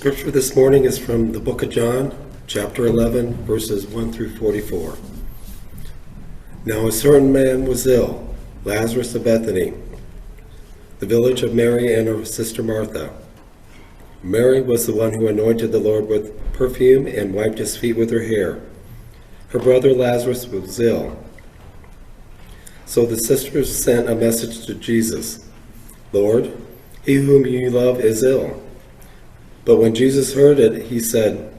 Scripture this morning is from the book of John, chapter 11, verses 1 through 44. Now a certain man was ill, Lazarus of Bethany, the village of Mary and her sister Martha. Mary was the one who anointed the Lord with perfume and wiped his feet with her hair. Her brother Lazarus was ill. So the sisters sent a message to Jesus, "Lord, he whom you love is ill." But when Jesus heard it, he said,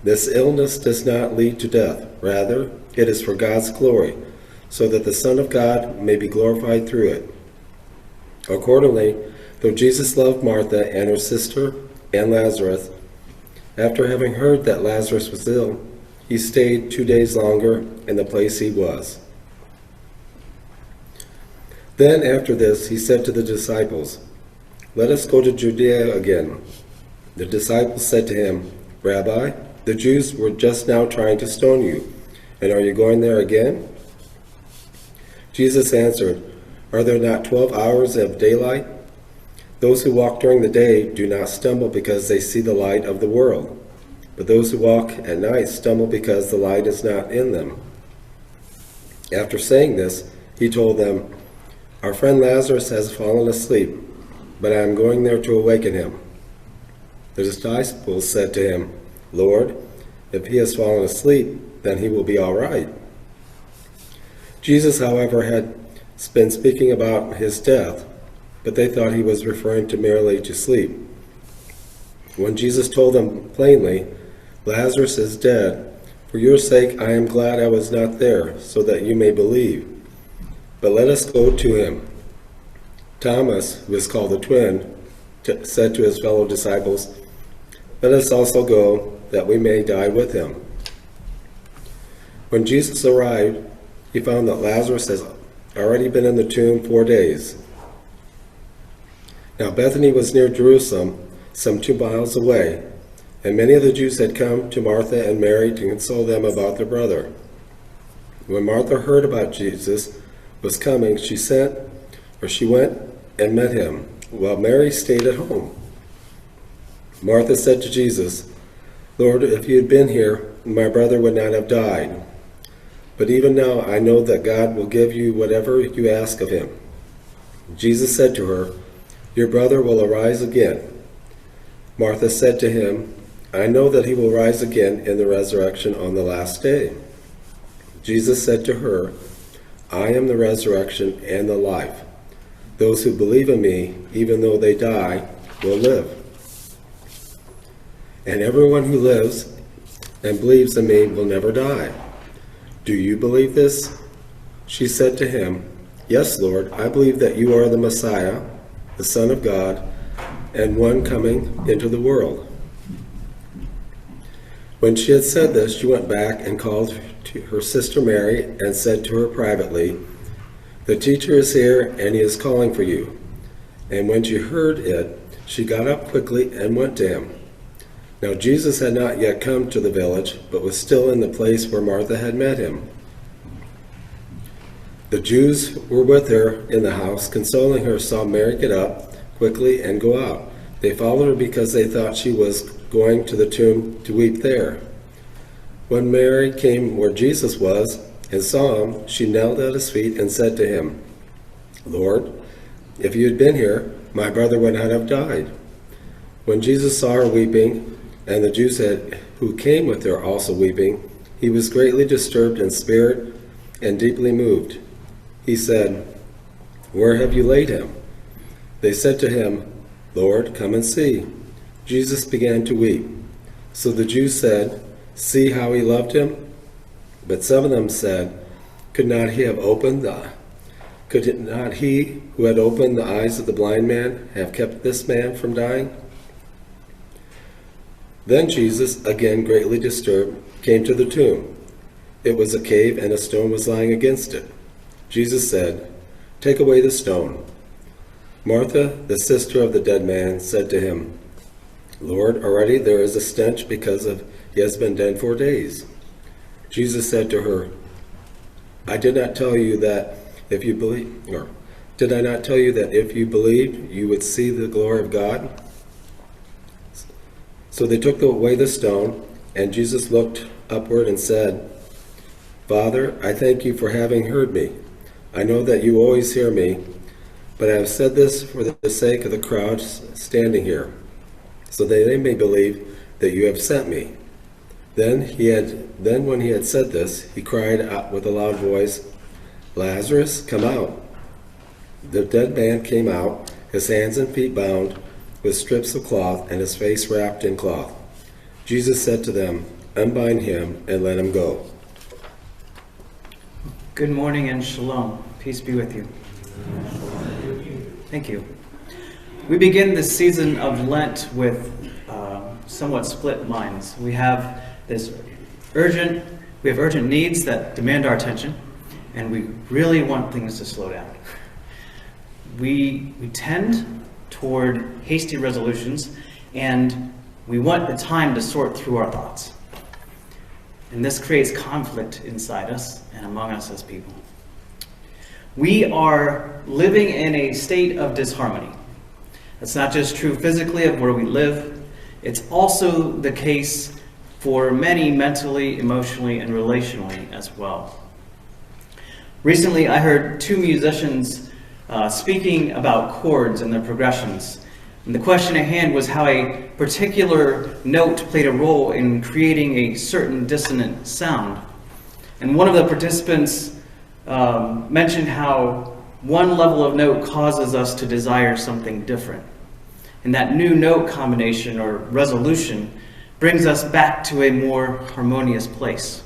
"This illness does not lead to death. Rather, it is for God's glory, so that the Son of God may be glorified through it." Accordingly, though Jesus loved Martha and her sister and Lazarus, after having heard that Lazarus was ill, he stayed 2 days longer in the place he was. Then after this, he said to the disciples, "Let us go to Judea again." The disciples said to him, "Rabbi, the Jews were just now trying to stone you, and are you going there again?" Jesus answered, "Are there not 12 hours of daylight? Those who walk during the day do not stumble because they see the light of the world, but those who walk at night stumble because the light is not in them." After saying this, he told them, "Our friend Lazarus has fallen asleep, but I am going there to awaken him." The disciples said to him, "Lord, if he has fallen asleep, then he will be all right." Jesus, however, had been speaking about his death, but they thought he was referring to merely to sleep. When Jesus told them plainly, "Lazarus is dead. For your sake I am glad I was not there, so that you may believe. But let us go to him." Thomas, who is called the twin, said to his fellow disciples, "Let us also go, that we may die with him." When Jesus arrived, he found that Lazarus has already been in the tomb 4 days. Now Bethany was near Jerusalem, some 2 miles away, and many of the Jews had come to Martha and Mary to console them about their brother. When Martha heard about Jesus was coming, she went and met him, while Mary stayed at home. Martha said to Jesus, "Lord, if you had been here, my brother would not have died. But even now I know that God will give you whatever you ask of him." Jesus said to her, "Your brother will arise again." Martha said to him, "I know that he will rise again in the resurrection on the last day." Jesus said to her, "I am the resurrection and the life. Those who believe in me, even though they die, will live. And everyone who lives and believes in me will never die. Do you believe this?" She said to him, "Yes, Lord, I believe that you are the Messiah, the Son of God, and one coming into the world." When she had said this, she went back and called to her sister Mary and said to her privately, "The teacher is here, and he is calling for you." And when she heard it, she got up quickly and went to him. Now Jesus had not yet come to the village, but was still in the place where Martha had met him. The Jews who were with her in the house, consoling her, saw Mary get up quickly and go out. They followed her because they thought she was going to the tomb to weep there. When Mary came where Jesus was and saw him, she knelt at his feet and said to him, "Lord, if you had been here, my brother would not have died." When Jesus saw her weeping, and the Jews who came with her also weeping, he was greatly disturbed in spirit and deeply moved. He said, "Where have you laid him?" They said to him, "Lord, come and see." Jesus began to weep. So the Jews said, "See how he loved him?" But some of them said, Could not he who had opened the eyes of the blind man have kept this man from dying? Then Jesus, again greatly disturbed, came to the tomb. It was a cave, and a stone was lying against it. Jesus said, "Take away the stone." Martha, the sister of the dead man, said to him, "Lord, already there is a stench because he has been dead 4 days." Jesus said to her, did I not tell you that if you believed, you would see the glory of God?" So they took away the stone, and Jesus looked upward and said, "Father, I thank you for having heard me. I know that you always hear me, but I have said this for the sake of the crowd standing here, so that they may believe that you have sent me." Then when he had said this, he cried out with a loud voice, "Lazarus, come out." The dead man came out, his hands and feet bound with strips of cloth, and his face wrapped in cloth. Jesus said to them, "Unbind him and let him go." Good morning and shalom. Peace be with you. Thank you. We begin this season of Lent with somewhat split minds. We have urgent needs that demand our attention, and we really want things to slow down. We tend toward hasty resolutions, and we want the time to sort through our thoughts. And this creates conflict inside us and among us as people. We are living in a state of disharmony. That's not just true physically of where we live, it's also the case for many mentally, emotionally, and relationally as well. Recently, I heard two musicians speaking about chords and their progressions. And the question at hand was how a particular note played a role in creating a certain dissonant sound. And one of the participants mentioned how one level of note causes us to desire something different. And that new note combination or resolution brings us back to a more harmonious place.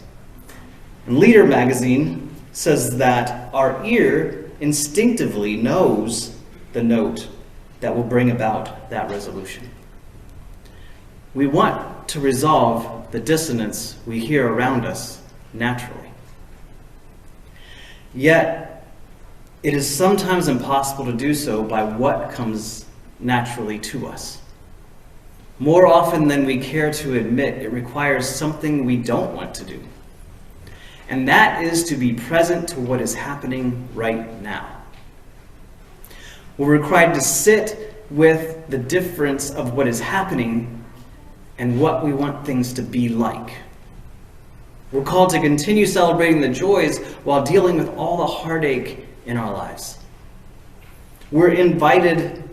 And Leader magazine says that our ear instinctively knows the note that will bring about that resolution. We want to resolve the dissonance we hear around us naturally. Yet, it is sometimes impossible to do so by what comes naturally to us. More often than we care to admit, it requires something we don't want to do. And that is to be present to what is happening right now. We're required to sit with the difference of what is happening and what we want things to be like. We're called to continue celebrating the joys while dealing with all the heartache in our lives. We're invited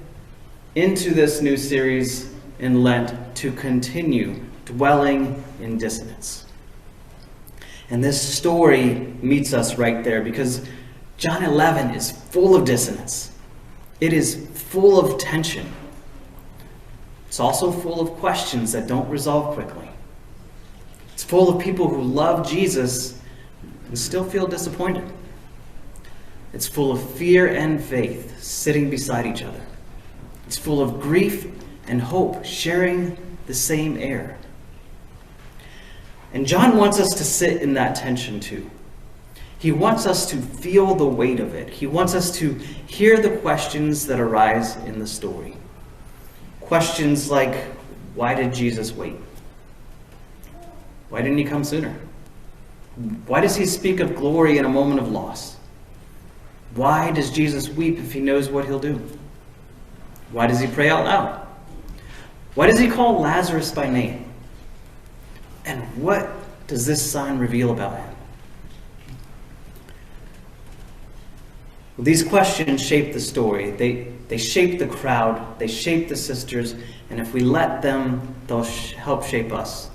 into this new series in Lent to continue dwelling in dissonance. And this story meets us right there because John 11 is full of dissonance. It is full of tension. It's also full of questions that don't resolve quickly. It's full of people who love Jesus and still feel disappointed. It's full of fear and faith sitting beside each other. It's full of grief and hope sharing the same air. And John wants us to sit in that tension too. He wants us to feel the weight of it. He wants us to hear the questions that arise in the story. Questions like, why did Jesus wait? Why didn't he come sooner? Why does he speak of glory in a moment of loss? Why does Jesus weep if he knows what he'll do? Why does he pray out loud? Why does he call Lazarus by name? And what does this sign reveal about him? Well, these questions shape the story. They shape the crowd. They shape the sisters. And if we let them, they'll help shape us.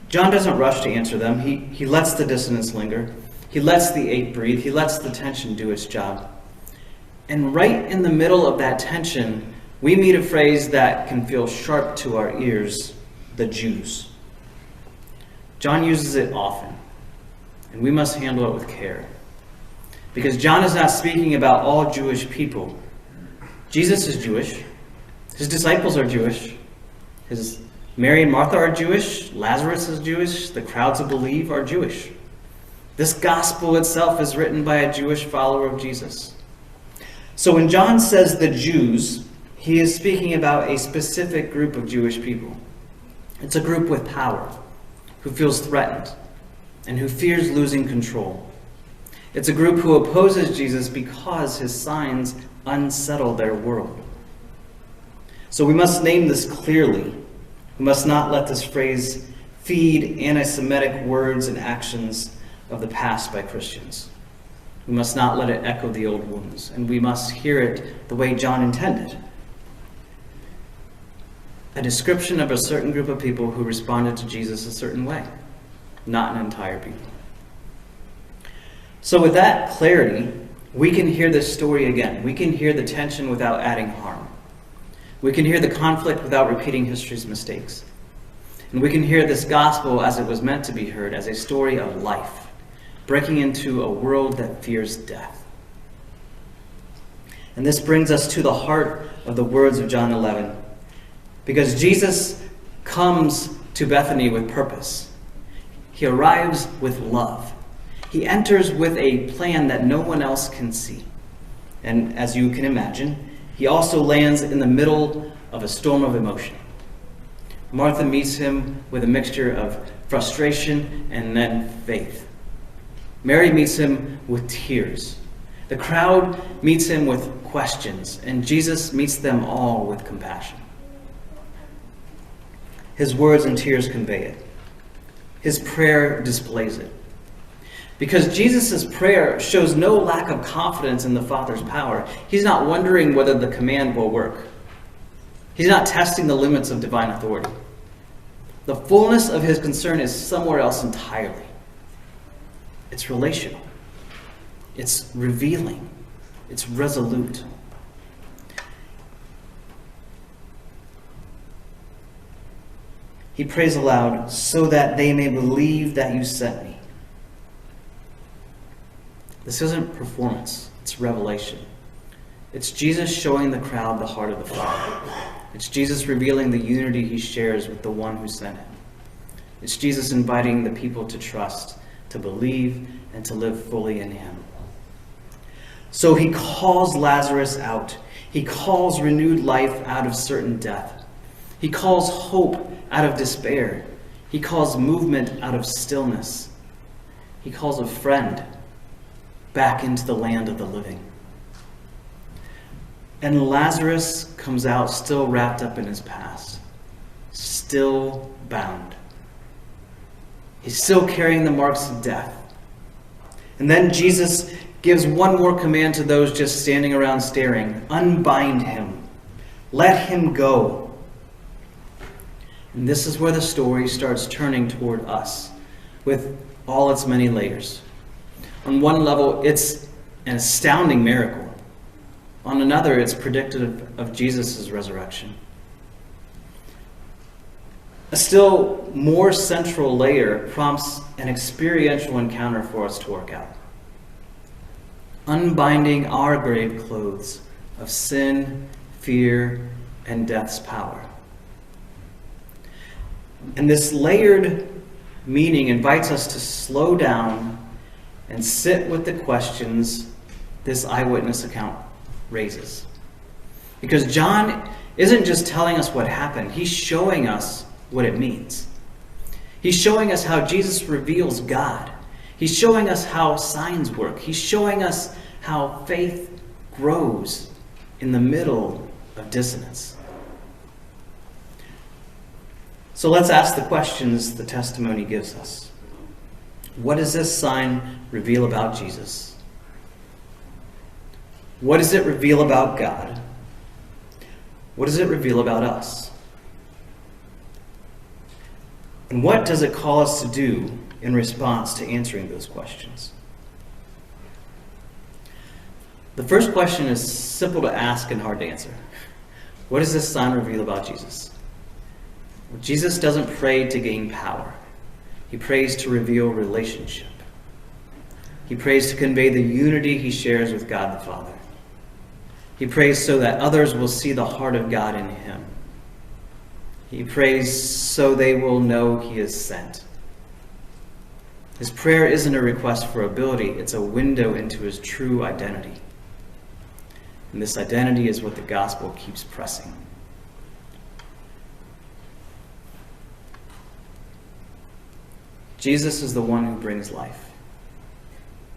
John doesn't rush to answer them. He lets the dissonance linger. He lets the ache breathe. He lets the tension do its job. And right in the middle of that tension, we meet a phrase that can feel sharp to our ears, the Jews. John uses it often, and we must handle it with care. Because John is not speaking about all Jewish people. Jesus is Jewish. His disciples are Jewish. Mary and Martha are Jewish. Lazarus is Jewish. The crowds who believe are Jewish. This gospel itself is written by a Jewish follower of Jesus. So when John says the Jews, he is speaking about a specific group of Jewish people. It's a group with power, who feels threatened, and who fears losing control. It's a group who opposes Jesus because his signs unsettle their world. So we must name this clearly. We must not let this phrase feed anti-Semitic words and actions of the past by Christians. We must not let it echo the old wounds, and we must hear it the way John intended. A description of a certain group of people who responded to Jesus a certain way, not an entire people. So with that clarity, we can hear this story again. We can hear the tension without adding harm. We can hear the conflict without repeating history's mistakes. And we can hear this gospel as it was meant to be heard, as a story of life, breaking into a world that fears death. And this brings us to the heart of the words of John 11. Because Jesus comes to Bethany with purpose. He arrives with love. He enters with a plan that no one else can see. And as you can imagine, he also lands in the middle of a storm of emotion. Martha meets him with a mixture of frustration and then faith. Mary meets him with tears. The crowd meets him with questions, and Jesus meets them all with compassion. His words and tears convey it. His prayer displays it. Because Jesus' prayer shows no lack of confidence in the Father's power. He's not wondering whether the command will work. He's not testing the limits of divine authority. The fullness of his concern is somewhere else entirely. It's relational. It's revealing. It's resolute. He prays aloud, so that they may believe that you sent me. This isn't performance, it's revelation. It's Jesus showing the crowd the heart of the Father. It's Jesus revealing the unity he shares with the one who sent him. It's Jesus inviting the people to trust, to believe, and to live fully in him. So he calls Lazarus out. He calls renewed life out of certain death. He calls hope out of despair. He calls movement out of stillness. He calls a friend back into the land of the living. And Lazarus comes out still wrapped up in his past, still bound. He's still carrying the marks of death. And then Jesus gives one more command to those just standing around staring. Unbind him. Let him go. And this is where the story starts turning toward us, with all its many layers. On one level, it's an astounding miracle. On another, it's predictive of Jesus' resurrection. A still more central layer prompts an experiential encounter for us to work out. Unbinding our grave clothes of sin, fear, and death's power. And this layered meaning invites us to slow down and sit with the questions this eyewitness account raises. Because John isn't just telling us what happened, he's showing us what it means. He's showing us how Jesus reveals God. He's showing us how signs work. He's showing us how faith grows in the middle of dissonance. So let's ask the questions the testimony gives us. What does this sign reveal about Jesus? What does it reveal about God? What does it reveal about us? And what does it call us to do in response to answering those questions? The first question is simple to ask and hard to answer. What does this sign reveal about Jesus? Well, Jesus doesn't pray to gain power. He prays to reveal relationship. He prays to convey the unity he shares with God the Father. He prays so that others will see the heart of God in him. He prays so they will know he is sent. His prayer isn't a request for ability, it's a window into his true identity. And this identity is what the gospel keeps pressing. Jesus is the one who brings life.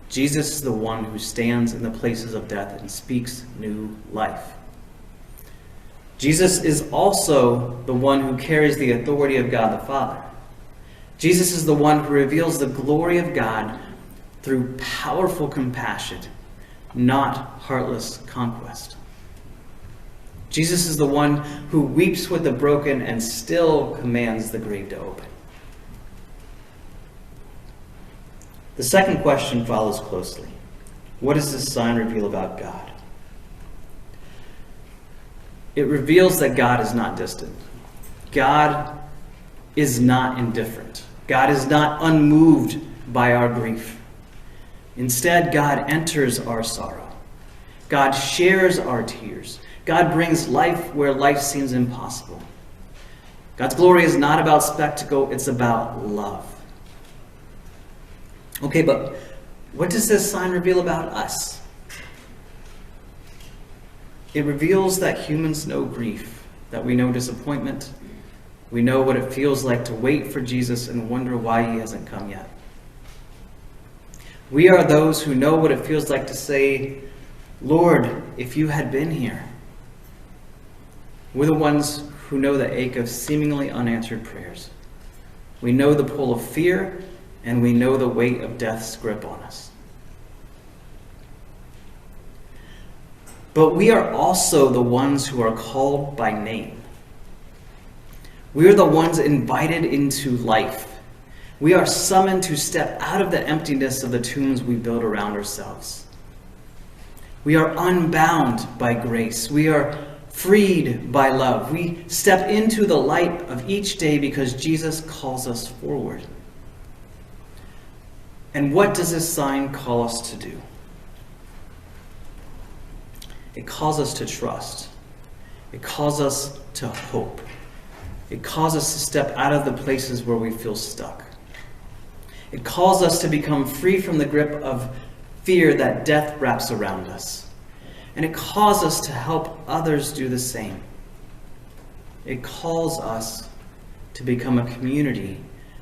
Jesus is the one who stands in the places of death and speaks new life. Jesus is also the one who carries the authority of God the Father. Jesus is the one who reveals the glory of God through powerful compassion, not heartless conquest. Jesus is the one who weeps with the broken and still commands the grave to open. The second question follows closely. What does this sign reveal about God? It reveals that God is not distant. God is not indifferent. God is not unmoved by our grief. Instead, God enters our sorrow. God shares our tears. God brings life where life seems impossible. God's glory is not about spectacle, it's about love. Okay, but what does this sign reveal about us? It reveals that humans know grief, that we know disappointment. We know what it feels like to wait for Jesus and wonder why he hasn't come yet. We are those who know what it feels like to say, Lord, if you had been here. We're the ones who know the ache of seemingly unanswered prayers. We know the pull of fear, and we know the weight of death's grip on us. But we are also the ones who are called by name. We are the ones invited into life. We are summoned to step out of the emptiness of the tombs we build around ourselves. We are unbound by grace. We are freed by love. We step into the light of each day because Jesus calls us forward. And what does this sign call us to do? It calls us to trust. It calls us to hope. It calls us to step out of the places where we feel stuck. It calls us to become free from the grip of fear that death wraps around us. And it calls us to help others do the same. It calls us to become a community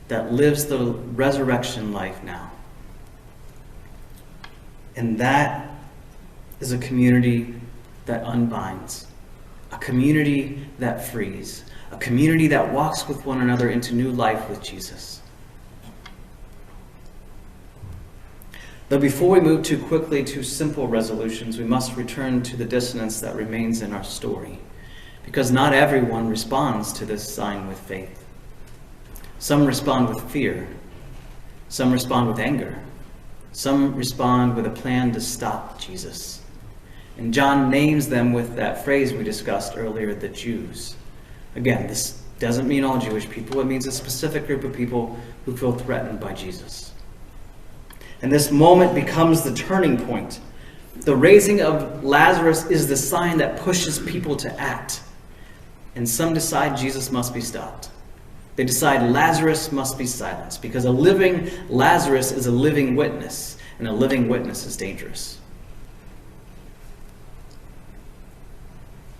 that lives the resurrection life now. And that is a community that unbinds, a community that frees, a community that walks with one another into new life with Jesus. Though before we move too quickly to simple resolutions, we must return to the dissonance that remains in our story, because not everyone responds to this sign with faith. Some respond with fear. Some respond with anger. Some respond with a plan to stop Jesus. And John names them with that phrase we discussed earlier, the Jews. Again, this doesn't mean all Jewish people. It means a specific group of people who feel threatened by Jesus. And this moment becomes the turning point. The raising of Lazarus is the sign that pushes people to act. And some decide Jesus must be stopped. They decide Lazarus must be silenced, because a living Lazarus is a living witness, and a living witness is dangerous.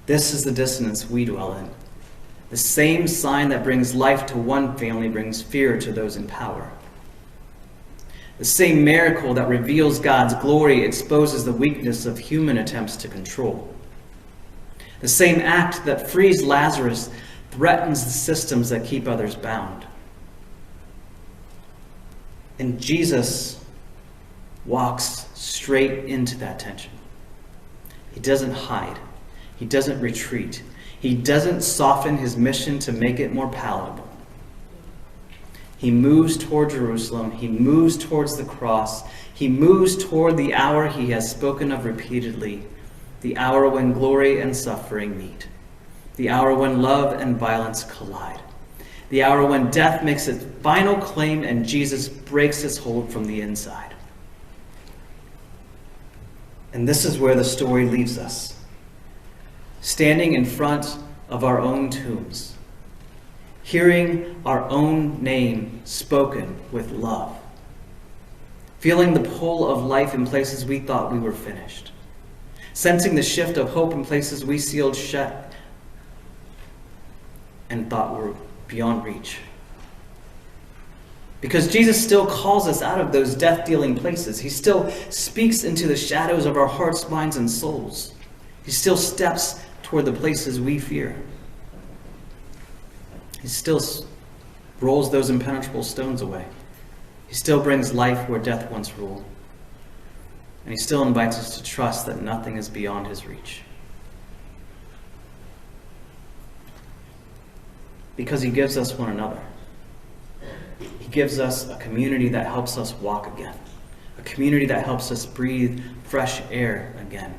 This is the dissonance we dwell in. The same sign that brings life to one family brings fear to those in power. The same miracle that reveals God's glory exposes the weakness of human attempts to control. The same act that frees Lazarus threatens the systems that keep others bound. And Jesus walks straight into that tension. He doesn't hide. He doesn't retreat. He doesn't soften his mission to make it more palatable. He moves toward Jerusalem. He moves towards the cross. He moves toward the hour he has spoken of repeatedly, the hour when glory and suffering meet, the hour when love and violence collide, the hour when death makes its final claim and Jesus breaks its hold from the inside. And this is where the story leaves us, standing in front of our own tombs, hearing our own name spoken with love, feeling the pull of life in places we thought we were finished, sensing the shift of hope in places we sealed shut and thought were beyond reach. Because Jesus still calls us out of those death-dealing places. He still speaks into the shadows of our hearts, minds, and souls. He still steps toward the places we fear. He still rolls those impenetrable stones away. He still brings life where death once ruled. And he still invites us to trust that nothing is beyond his reach. Because he gives us one another. He gives us a community that helps us walk again. A community that helps us breathe fresh air again.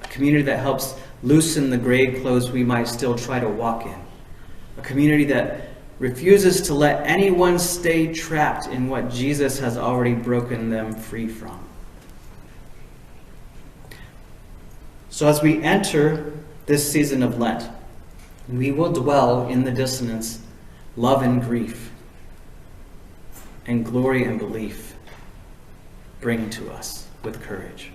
A community that helps loosen the grave clothes we might still try to walk in. A community that refuses to let anyone stay trapped in what Jesus has already broken them free from. So as we enter this season of Lent, we will dwell in the dissonance, love and grief, and glory and belief bring to us with courage.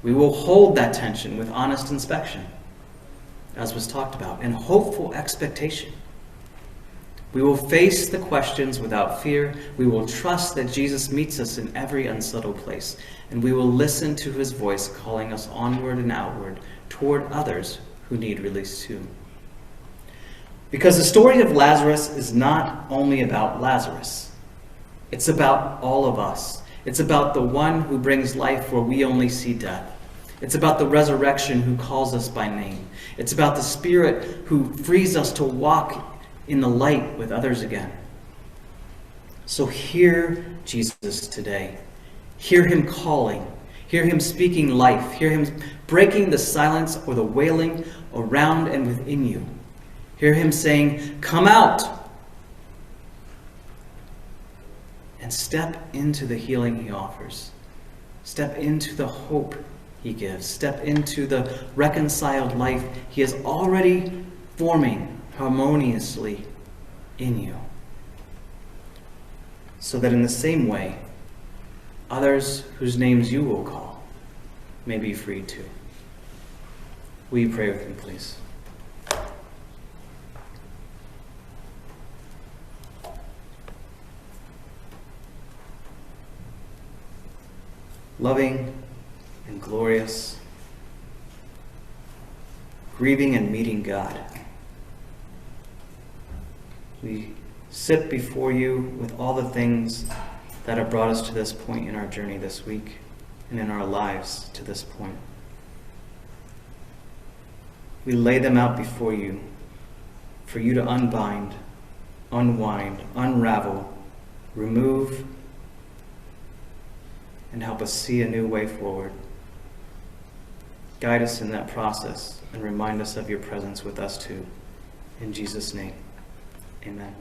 We will hold that tension with honest inspection, as was talked about, and hopeful expectation. We will face the questions without fear. We will trust that Jesus meets us in every unsettled place, and we will listen to his voice calling us onward and outward toward others who need release too. Because the story of Lazarus is not only about Lazarus. It's about all of us. It's about the one who brings life where we only see death. It's about the resurrection who calls us by name. It's about the Spirit who frees us to walk in the light with others again. So hear Jesus today. Hear him calling. Hear him speaking life. Hear him breaking the silence or the wailing around and within you. Hear him saying, "Come out!" And step into the healing he offers. Step into the hope he gives. Step into the reconciled life he is already forming harmoniously in you. So that in the same way, others whose names you will call may be freed too. Will you pray with me, please? Loving and glorious, grieving and meeting God, we sit before you with all the things that have brought us to this point in our journey this week and in our lives to this point. We lay them out before you for you to unbind, unwind, unravel, remove, and help us see a new way forward. Guide us in that process and remind us of your presence with us too. In Jesus' name, amen.